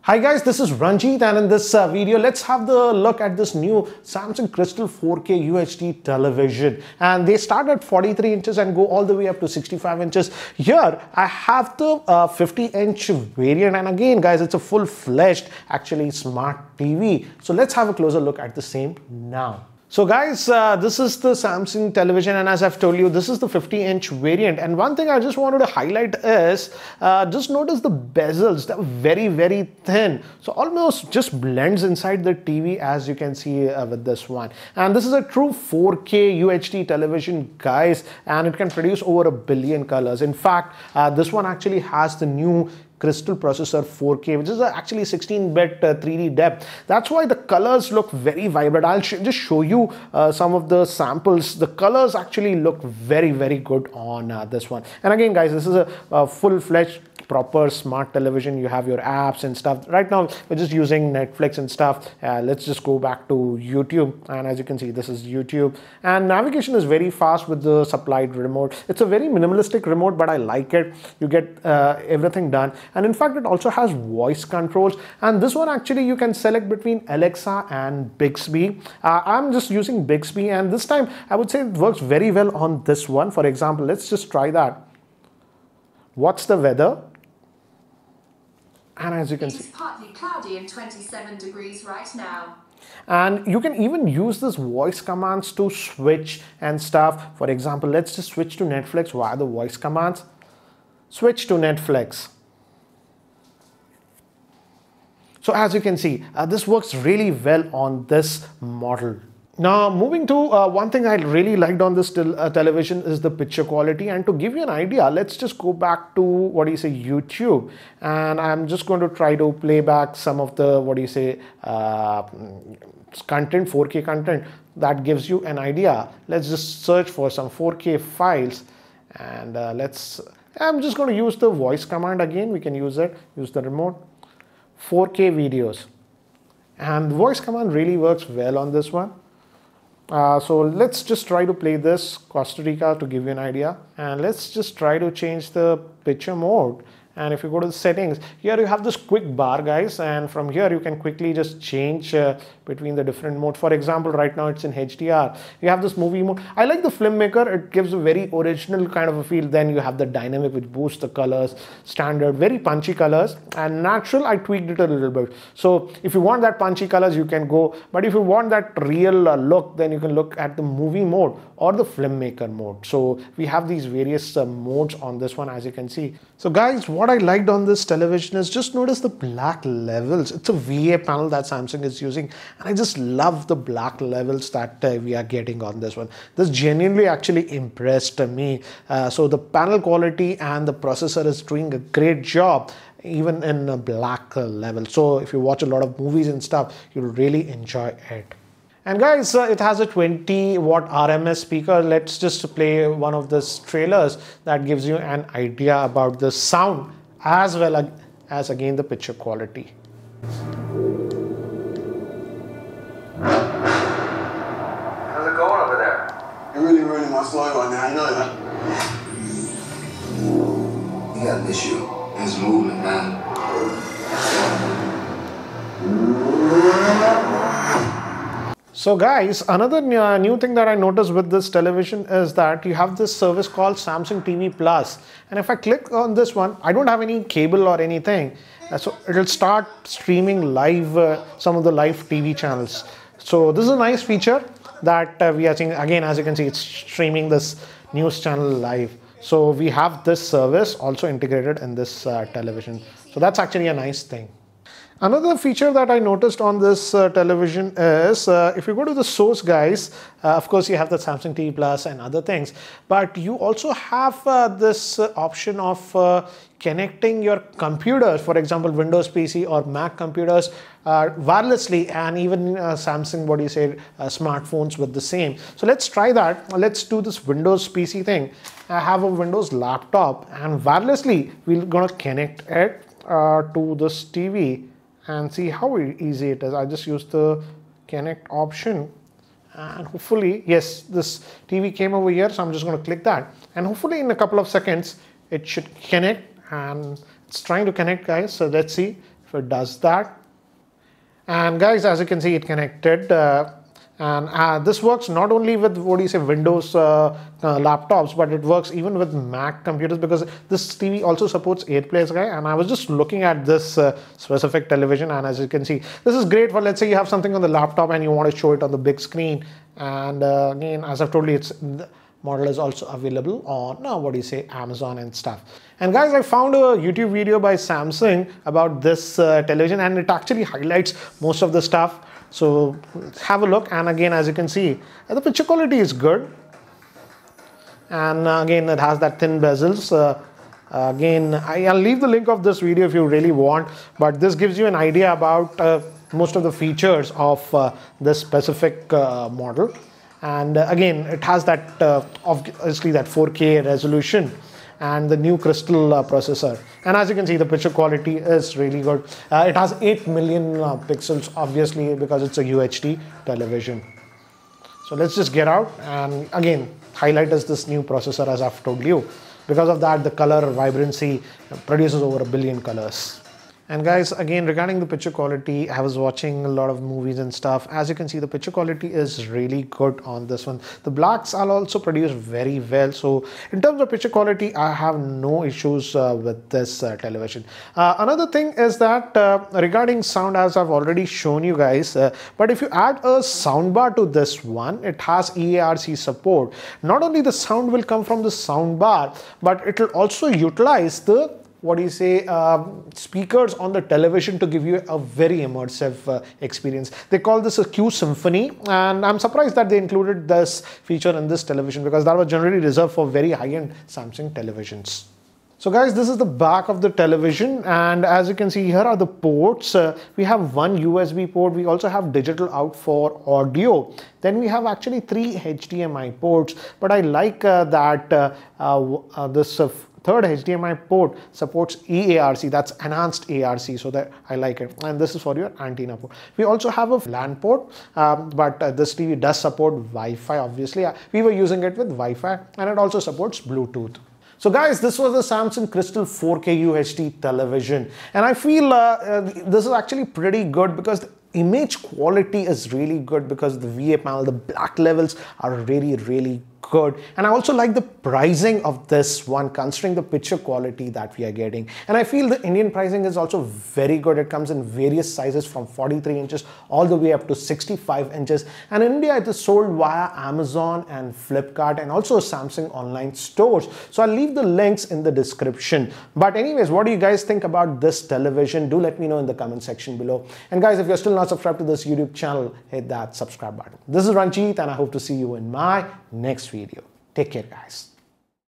Hi guys, this is Ranjit, and in this video let's have the look at this new Samsung Crystal 4K UHD television. And they start at 43 inches and go all the way up to 65 inches. Here I have the 50-inch variant, and again guys, it's a full-fledged actually smart TV. So let's have a closer look at the same now. So guys, this is the Samsung television, and as I've told you, this is the 50-inch variant. And one thing I just wanted to highlight is, just notice the bezels. They're very thin. So almost just blends inside the TV, as you can see with this one. And this is a true 4K UHD television, guys, and it can produce over 1 billion colors. In fact, this one actually has the new Crystal processor 4K, which is actually 16-bit 3D depth. That's why the colors look very vibrant. I'll just show you some of the samples. The colors actually look very good on this one. And again guys, this is a full-fledged proper smart television. You have your apps and stuff. Right now we're just using Netflix and stuff. Let's just go back to YouTube, and as you can see, this is YouTube, and navigation is very fast with the supplied remote. It's a very minimalistic remote, but I like it. You get everything done, and in fact it also has voice controls. And this one actually you can select between Alexa and Bixby. I'm just using Bixby, and this time I would say it works very well on this one. For example, let's just try that. What's the weather? And as you can see, it's partly cloudy and 27 degrees right now. And you can even use this voice commands to switch and stuff. For example, let's just switch to Netflix via the voice commands. Switch to Netflix. So as you can see, this works really well on this model. Now moving to one thing I really liked on this television is the picture quality. And to give you an idea, let's just go back to YouTube, and I'm just going to try to play back some of the content, 4K content. That gives you an idea. Let's just search for some 4K files, and I'm just going to use the voice command again. We can use it, use the remote. 4K videos, and the voice command really works well on this one. So let's just try to play this Costa Rica to give you an idea, and let's just try to change the picture mode. And if you go to the settings, here you have this quick bar, guys, and from here you can quickly just change between the different modes. For example, right now it's in HDR. You have this movie mode. I like the filmmaker. It gives a very original kind of a feel. Then you have the dynamic, which boosts the colors. Standard, very punchy colors. And natural, I tweaked it a little bit. So if you want that punchy colors, you can go. But if you want that real look, then you can look at the movie mode or the filmmaker mode. So we have these various modes on this one, as you can see. So guys, what I liked on this television is, just notice the black levels. It's a VA panel that Samsung is using, and I just love the black levels that we are getting on this one. This genuinely actually impressed me. So the panel quality and the processor is doing a great job even in a black level. So if you watch a lot of movies and stuff, you'll really enjoy it. And guys, it has a 20-watt RMS speaker. Let's just play one of these trailers that gives you an idea about the sound as well as again the picture quality. How's it going over there? You're really my slow right now, you know that? You got an issue. It's movement, man. So guys, another new thing that I noticed with this television is that you have this service called Samsung TV Plus. And if I click on this one, I don't have any cable or anything. So it'll start streaming live, some of the live TV channels. So this is a nice feature that we are seeing. Again, as you can see, it's streaming this news channel live. So we have this service also integrated in this television. So that's actually a nice thing. Another feature that I noticed on this television is, if you go to the source, guys, of course you have the Samsung TV Plus and other things, but you also have this option of connecting your computers, for example Windows PC or Mac computers, wirelessly, and even Samsung smartphones with the same. So let's try that. Let's do this Windows PC thing. I have a Windows laptop, and wirelessly we're gonna connect it to this TV and see how easy it is. I just use the connect option, and hopefully, yes, this TV came over here, so I'm just going to click that, and hopefully in a couple of seconds it should connect, and it's trying to connect, guys. So let's see if it does that. And guys, as you can see, it connected. And this works not only with Windows laptops, but it works even with Mac computers, because this TV also supports AirPlay, guy. And I was just looking at this specific television, and as you can see, this is great for, let's say you have something on the laptop and you want to show it on the big screen. And again, as I've told you, the model is also available on Amazon and stuff. And guys, I found a YouTube video by Samsung about this television, and it actually highlights most of the stuff. So have a look, and again, as you can see, the picture quality is good, and again, it has that thin bezels. Again, I'll leave the link of this video if you really want, but this gives you an idea about most of the features of this specific model. And again, it has that obviously that 4K resolution and the new crystal processor. And as you can see, the picture quality is really good. It has 8 million pixels, obviously, because it's a UHD television. So let's just get out, and again, highlight is this new processor, as I've told you. Because of that, the color vibrancy produces over 1 billion colors. And guys, again, regarding the picture quality, I was watching a lot of movies and stuff. As you can see, the picture quality is really good on this one. The blacks are also produced very well. So in terms of picture quality, I have no issues with this television. Another thing is that regarding sound, as I've already shown you guys, but if you add a soundbar to this one, it has EARC support. Not only the sound will come from the soundbar, but it will also utilize the speakers on the television to give you a very immersive experience. They call this a Q Symphony, and I'm surprised that they included this feature in this television, because that was generally reserved for very high-end Samsung televisions. So guys, this is the back of the television, and as you can see, here are the ports. We have one USB port. We also have digital out for audio. Then we have actually 3 HDMI ports, but I like that this third HDMI port supports EARC, that's enhanced ARC, so that I like it. And this is for your antenna port. We also have a LAN port, but this TV does support Wi-Fi, obviously. We were using it with Wi-Fi, and it also supports Bluetooth. So guys, this was the Samsung Crystal 4K UHD television, and I feel this is actually pretty good, because the image quality is really good, because the VA panel, the black levels are really good. And I also like the pricing of this one, considering the picture quality that we are getting. And I feel the Indian pricing is also very good. It comes in various sizes from 43 inches all the way up to 65 inches. And in India, it is sold via Amazon and Flipkart, and also Samsung online stores. So I'll leave the links in the description. But anyways, what do you guys think about this television? Do let me know in the comment section below. And guys, if you're still not subscribed to this YouTube channel, hit that subscribe button. This is Ranjit, and I hope to see you in my next video. Take care, guys.